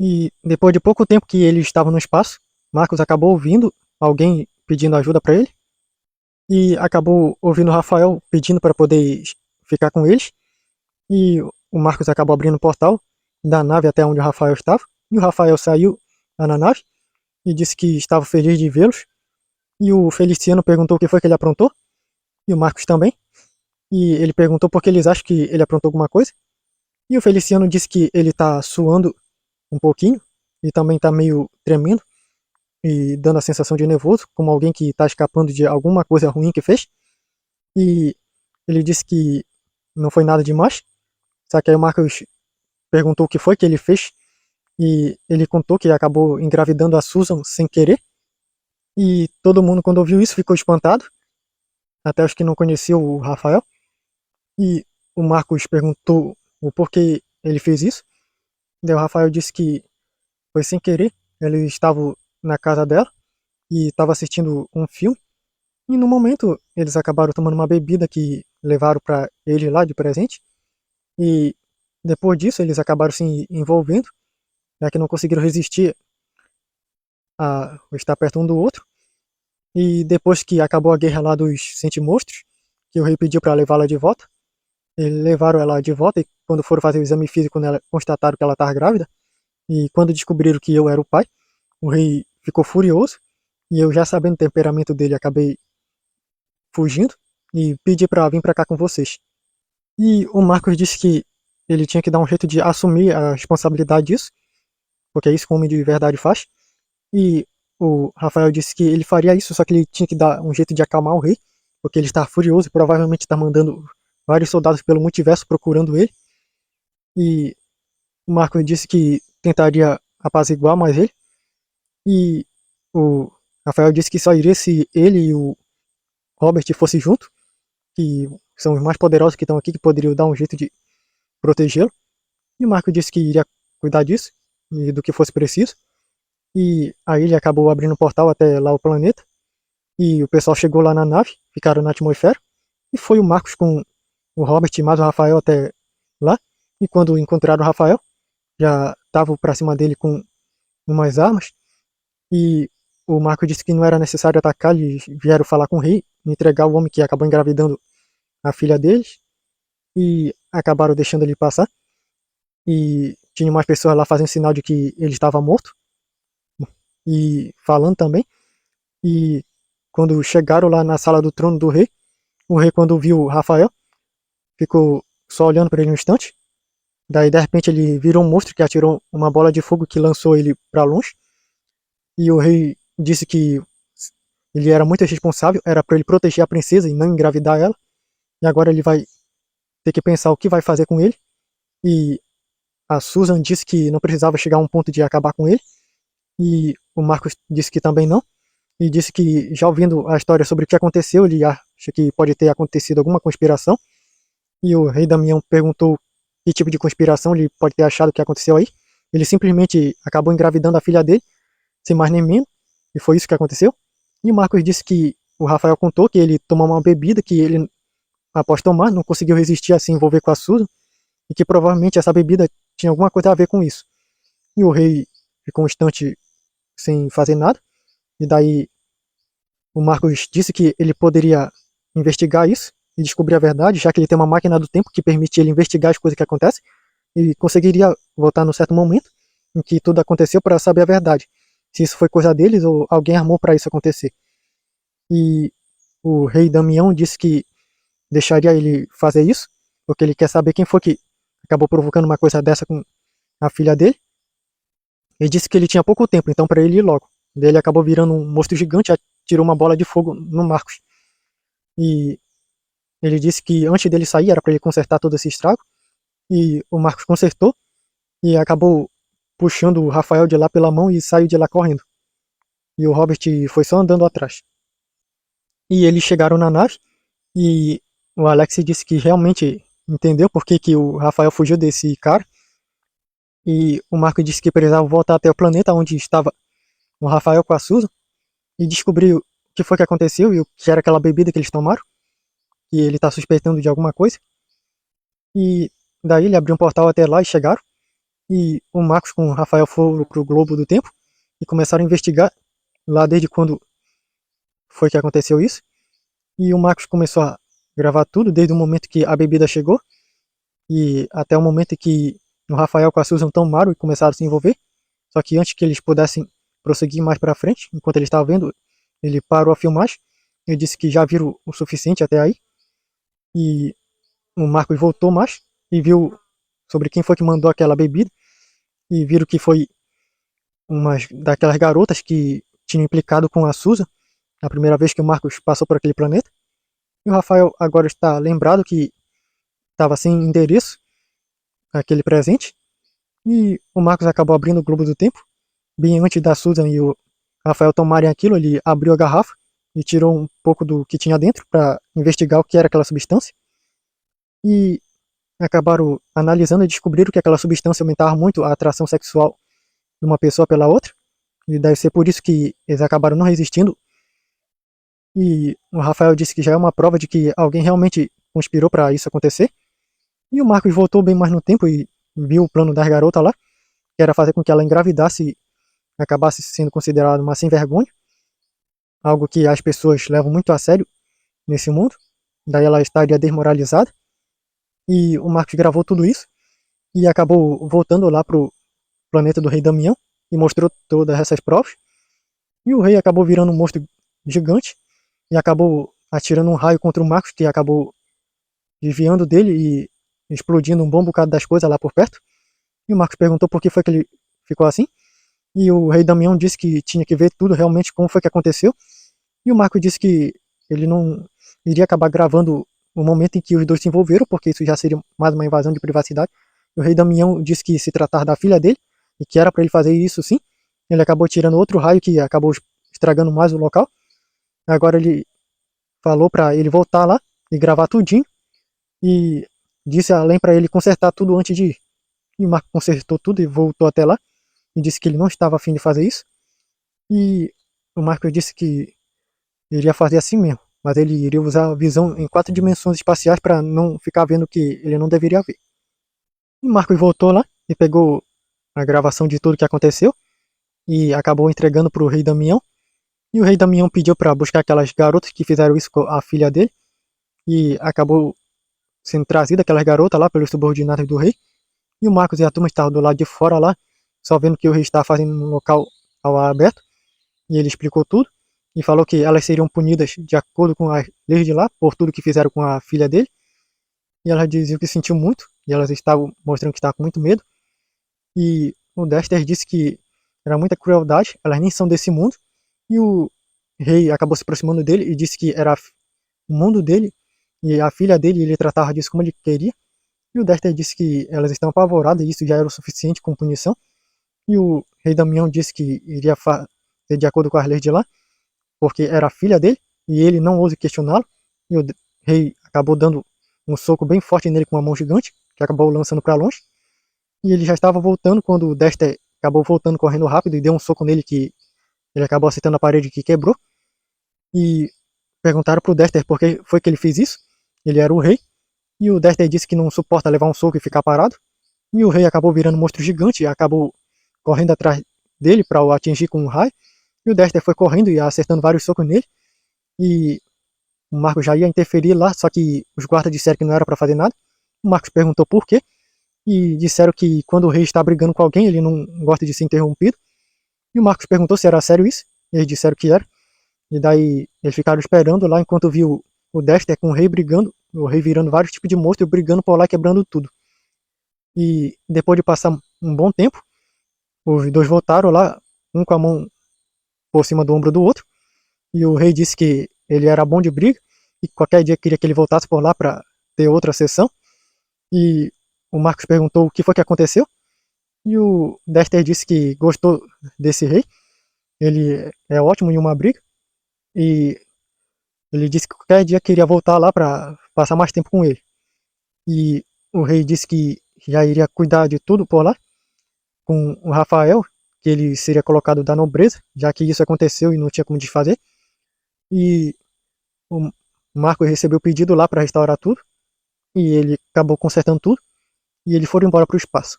E depois de pouco tempo que eles estavam no espaço, Marcos acabou ouvindo alguém pedindo ajuda para ele e acabou ouvindo o Rafael pedindo para poder ficar com eles. E o Marcos acabou abrindo o portal da nave até onde o Rafael estava. E o Rafael saiu lá na nave e disse que estava feliz de vê-los. E o Feliciano perguntou o que foi que ele aprontou. E o Marcos também. E ele perguntou por que eles acham que ele aprontou alguma coisa. E o Feliciano disse que ele tá suando um pouquinho e também tá meio tremendo e dando a sensação de nervoso, como alguém que tá escapando de alguma coisa ruim que fez. E ele disse que não foi nada demais. Só que aí o Marcos perguntou o que foi que ele fez e ele contou que acabou engravidando a Susan sem querer. E todo mundo, quando ouviu isso, ficou espantado, até os que não conheciam o Rafael. E o Marcos perguntou o porquê ele fez isso. Daí o Rafael disse que foi sem querer. Ele estava na casa dela e estava assistindo um filme. E no momento eles acabaram tomando uma bebida que levaram para ele lá de presente. E depois disso eles acabaram se envolvendo, já que não conseguiram resistir a estar perto um do outro. E depois que acabou a guerra lá dos Sentimostros, que o rei pediu para levá-la de volta, eles levaram ela de volta e quando foram fazer o exame físico nela, constataram que ela estava grávida. E quando descobriram que eu era o pai, o rei ficou furioso e eu já sabendo o temperamento dele acabei fugindo e pedi para vir para cá com vocês. E o Marcos disse que ele tinha que dar um jeito de assumir a responsabilidade disso, porque é isso que o homem de verdade faz. E o Rafael disse que ele faria isso, só que ele tinha que dar um jeito de acalmar o rei, porque ele está furioso e provavelmente está mandando vários soldados pelo multiverso procurando ele. E o Marcos disse que tentaria apaziguar mais ele. E o Rafael disse que só iria se ele e o Robert fossem junto, que são os mais poderosos que estão aqui, que poderiam dar um jeito de protegê-lo. E o Marco disse que iria cuidar disso e do que fosse preciso. E aí ele acabou abrindo um portal até lá o planeta. E o pessoal chegou lá na nave, ficaram na atmosfera. E foi o Marcos com o Robert e mais o Rafael até lá. E quando encontraram o Rafael, já estavam pra cima dele com umas armas. E o Marco disse que não era necessário atacar, eles vieram falar com o rei, entregar o homem que acabou engravidando a filha deles. E acabaram deixando ele passar. E tinha umas pessoas lá fazendo sinal de que ele estava morto. E falando também. E quando chegaram lá na sala do trono do rei, o rei, quando viu o Rafael, ficou só olhando para ele um instante. Daí, de repente, ele virou um monstro que atirou uma bola de fogo que lançou ele para longe. E o rei disse que ele era muito responsável, era para ele proteger a princesa e não engravidar ela. E agora ele vai ter que pensar o que vai fazer com ele. E a Susan disse que não precisava chegar a um ponto de acabar com ele. E o Marcos disse que também não. E disse que, já ouvindo a história sobre o que aconteceu, ele acha que pode ter acontecido alguma conspiração. E o rei Damião perguntou que tipo de conspiração ele pode ter achado que aconteceu aí. Ele simplesmente acabou engravidando a filha dele, sem mais nem menos, e foi isso que aconteceu. E o Marcos disse que o Rafael contou que ele tomou uma bebida que ele, após tomar, não conseguiu resistir a se envolver com a Susan, e que provavelmente essa bebida tinha alguma coisa a ver com isso. E o rei ficou um instante sem fazer nada, e daí o Marcos disse que ele poderia investigar isso e descobrir a verdade, já que ele tem uma máquina do tempo que permite ele investigar as coisas que acontecem e conseguiria voltar no certo momento em que tudo aconteceu para saber a verdade. Se isso foi coisa deles ou alguém armou para isso acontecer. E o rei Damião disse que deixaria ele fazer isso, porque ele quer saber quem foi que acabou provocando uma coisa dessa com a filha dele. Ele disse que ele tinha pouco tempo, então para ele ir logo. Daí ele acabou virando um monstro gigante e atirou uma bola de fogo no Marcos. E ele disse que antes dele sair era para ele consertar todo esse estrago. E o Marcos consertou e acabou puxando o Rafael de lá pela mão e saiu de lá correndo. E o Robert foi só andando atrás. E eles chegaram na nave e o Alex disse que realmente entendeu por que, que o Rafael fugiu desse cara. E o Marcos disse que precisava voltar até o planeta onde estava o Rafael com a Susan e descobrir o que foi que aconteceu e o que era aquela bebida que eles tomaram. E ele está suspeitando de alguma coisa. E daí ele abriu um portal até lá e chegaram. E o Marcos com o Rafael foram pro Globo do Tempo e começaram a investigar lá desde quando foi que aconteceu isso. E o Marcos começou a gravar tudo desde o momento que a bebida chegou e até o momento em que o Rafael com a Susan tomaram e começaram a se envolver. Só que antes que eles pudessem prosseguir mais para frente, enquanto ele estava vendo, ele parou a filmagem. Ele disse que já viram o suficiente até aí. E o Marcos voltou mais e viu sobre quem foi que mandou aquela bebida. E viram que foi uma daquelas garotas que tinham implicado com a Susan a primeira vez que o Marcos passou por aquele planeta. E o Rafael agora está lembrado que estava sem endereço aquele presente. E o Marcos acabou abrindo o Globo do Tempo. Bem antes da Susan e o Rafael tomarem aquilo, ele abriu a garrafa e tirou um pouco do que tinha dentro para investigar o que era aquela substância. E acabaram analisando e descobriram que aquela substância aumentava muito a atração sexual de uma pessoa pela outra. E deve ser por isso que eles acabaram não resistindo. E o Rafael disse que já é uma prova de que alguém realmente conspirou para isso acontecer. E o Marcos voltou bem mais no tempo e viu o plano das garotas lá, que era fazer com que ela engravidasse e acabasse sendo considerada uma sem vergonha, algo que as pessoas levam muito a sério nesse mundo. Daí ela estaria desmoralizada. E o Marcos gravou tudo isso e acabou voltando lá pro planeta do Rei Damião e mostrou todas essas provas. E o rei acabou virando um monstro gigante e acabou atirando um raio contra o Marcos, que acabou desviando dele e explodindo um bom bocado das coisas lá por perto. E o Marcos perguntou por que foi que ele ficou assim. E o rei Damião disse que tinha que ver tudo realmente como foi que aconteceu. E o Marcos disse que ele não iria acabar gravando o momento em que os dois se envolveram, porque isso já seria mais uma invasão de privacidade. E o rei Damião disse que se tratar da filha dele e que era para ele fazer isso sim. Ele acabou tirando outro raio que acabou estragando mais o local. Agora ele falou para ele voltar lá e gravar tudinho e disse além para ele consertar tudo antes de ir. E o Marco consertou tudo e voltou até lá e disse que ele não estava afim de fazer isso. E o Marco disse que iria fazer assim mesmo, mas ele iria usar a visão em 4 dimensões espaciais para não ficar vendo o que ele não deveria ver. E o Marcos voltou lá e pegou a gravação de tudo que aconteceu e acabou entregando para o rei Damião. E o rei Damião pediu para buscar aquelas garotas que fizeram isso com a filha dele e acabou sendo trazida aquelas garotas lá pelos subordinados do rei. E o Marcos e a turma estavam do lado de fora lá, só vendo o que o rei estava fazendo no local ao ar aberto. E ele explicou tudo e falou que elas seriam punidas de acordo com as leis de lá por tudo que fizeram com a filha dele. E elas diziam que sentiu muito e elas estavam mostrando que estavam com muito medo. E o Dexter disse que era muita crueldade, elas nem são desse mundo. E o rei acabou se aproximando dele e disse que era o mundo dele e a filha dele, ele tratava disso como ele queria. E o Dexter disse que elas estão apavoradas e isso já era o suficiente como punição. E o rei Damião disse que iria fazer de acordo com as leis de lá, porque era a filha dele e ele não ouse questioná-lo. E o rei acabou dando um soco bem forte nele com uma mão gigante, que acabou lançando para longe. E ele já estava voltando quando o Dexter acabou voltando correndo rápido e deu um soco nele que ele acabou acertando a parede que quebrou. E perguntaram pro Dexter por que foi que ele fez isso. Ele era o rei. E o Dexter disse que não suporta levar um soco e ficar parado. E o rei acabou virando um monstro gigante e acabou correndo atrás dele para o atingir com um raio. E o Dexter foi correndo e acertando vários socos nele. E o Marcos já ia interferir lá, só que os guardas disseram que não era para fazer nada. O Marcos perguntou por quê. E disseram que quando o rei está brigando com alguém, ele não gosta de ser interrompido. E o Marcos perguntou se era sério isso. Eles disseram que era. E daí eles ficaram esperando lá enquanto viu o Dexter com o rei brigando, o rei virando vários tipos de monstros, brigando por lá, quebrando tudo. E depois de passar um bom tempo, os dois voltaram lá, um com a mão por cima do ombro do outro. E o rei disse que ele era bom de briga e qualquer dia queria que ele voltasse por lá para ter outra sessão. E o Marcos perguntou o que foi que aconteceu. E o Dexter disse que gostou desse rei. Ele é ótimo em uma briga. E ele disse que qualquer dia queria voltar lá para passar mais tempo com ele. E o rei disse que já iria cuidar de tudo por lá, com o Rafael, que ele seria colocado da nobreza, já que isso aconteceu e não tinha como desfazer. E o Marcos recebeu o pedido lá para restaurar tudo, e ele acabou consertando tudo, e eles foram embora para o espaço.